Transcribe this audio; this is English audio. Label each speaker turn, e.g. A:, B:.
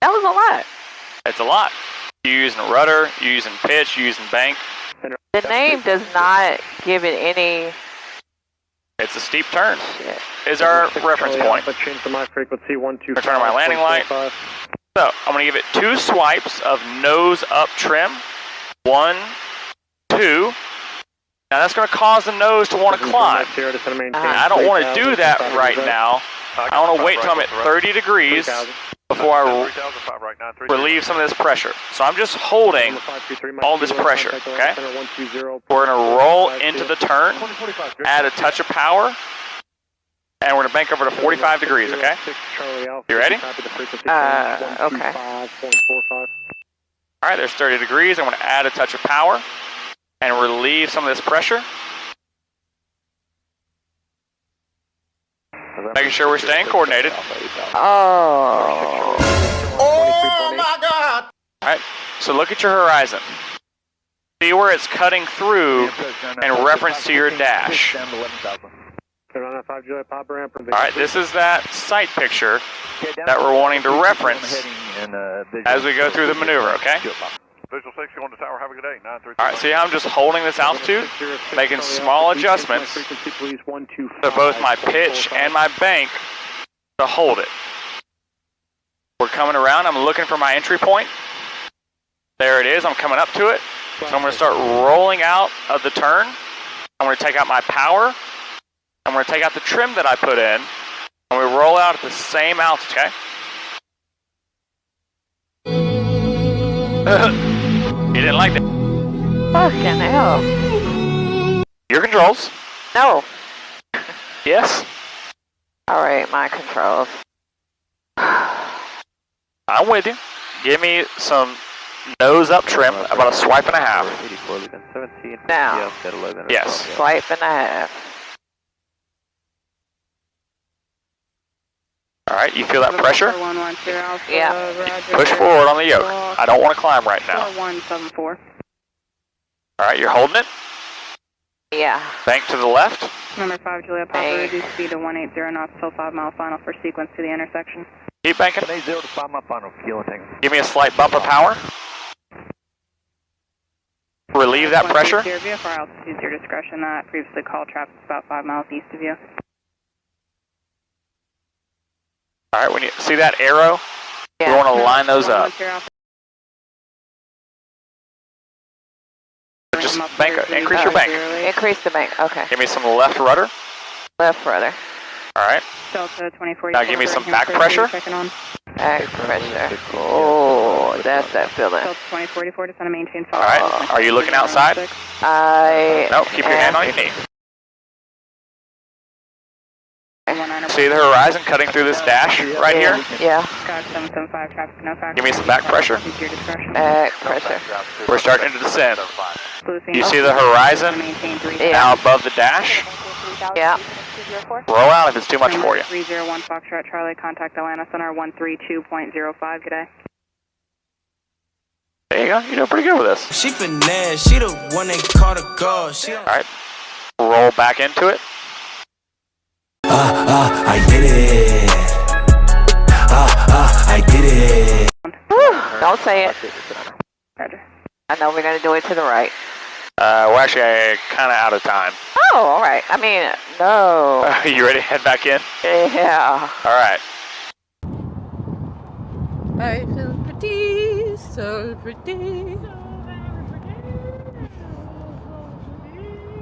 A: That was a lot.
B: It's a lot. You're using rudder, you're using pitch, you're using bank.
A: The name does not give it any.
B: It's a steep turn.
A: Shit.
B: Is our reference point.
C: Change to my frequency 125.
B: Turn on my landing light. So I'm going to give it 2 swipes of nose up trim. 1, 2. Now that's going to cause the nose to want to climb. I don't want to do that right now. I want to wait till I'm at 30 degrees before I relieve some of this pressure. So I'm just holding all this pressure, okay? We're going to roll into the turn, add a touch of power, and we're going to bank over to 45 degrees, okay? You ready?
A: Okay.
B: All right, there's 30 degrees. I'm going to add a touch of power and relieve some of this pressure. Making sure we're staying coordinated.
A: Oh.
D: Oh my God!
B: All right, so look at your horizon. See where it's cutting through in reference to your dash. Alright, this is that sight picture that we're wanting to reference as we go through the maneuver, okay?
E: Visual 60 on the tower, have a good day.
B: Alright, see how I'm just holding this altitude, making small adjustments to both my pitch and my bank to hold it. We're coming around, I'm looking for my entry point. There it is, I'm coming up to it. So I'm going to start rolling out of the turn. I'm going to take out my power. I'm going to take out the trim that I put in. And we roll out at the same altitude, okay? You didn't like that?
A: Fucking hell.
B: Your controls.
A: No.
B: Yes.
A: Alright, my controls.
B: I'm with you. Give me some nose up trim, about a swipe and a half.
A: Now.
B: Yes.
A: Swipe and a half.
B: Alright, you feel that pressure?
A: Yeah.
B: Push forward on the yoke. I don't want to climb right now.
F: 4174.
B: Alright, you're holding it.
A: Yeah.
B: Bank to the left.
F: Number 5, Juliet Papa, reduce speed to 180 knots till 5 mile final for sequence to the intersection.
B: Keep banking.
E: 0 to 5 mile final, fuel tank.
B: Give me a slight bump of power. Relieve that pressure.
F: VFR altitude is your discretion. That previously called traffic about 5 miles east of you.
B: Alright, when you see that arrow,
A: Yeah.
B: you want to line those up. Just bank, increase your bank.
A: Increase the bank. Okay.
B: Give me some left rudder.
A: Left rudder.
B: Alright.
F: Delta 2040.
B: Now give me some back pressure.
A: Back pressure. Oh, that's that feeling.
F: Delta 2044 to maintain.
B: Alright. Are you looking outside? No, keep your hand on your knee. See the horizon cutting through this dash right here?
A: Yeah.
B: Give me some back pressure.
A: Back pressure.
B: We're starting to descend. You see the horizon now above the dash?
A: Yeah.
B: Roll out if it's too much for you.
F: 301 Foxtrot Charlie, contact Atlanta Center 132.05. Good day.
B: There you go. You're doing pretty good with this.
D: She finesse, she the one they call the god.
B: Alright. Roll back into it.
D: I did it. I did it.
A: Don't say it.
F: Roger.
A: I know we're going to do it to the right.
B: We're actually kind of out of time.
A: Oh, all right. I mean, no.
B: You ready to head back in?
A: Yeah.
B: Alright.
G: I feel pretty, so pretty.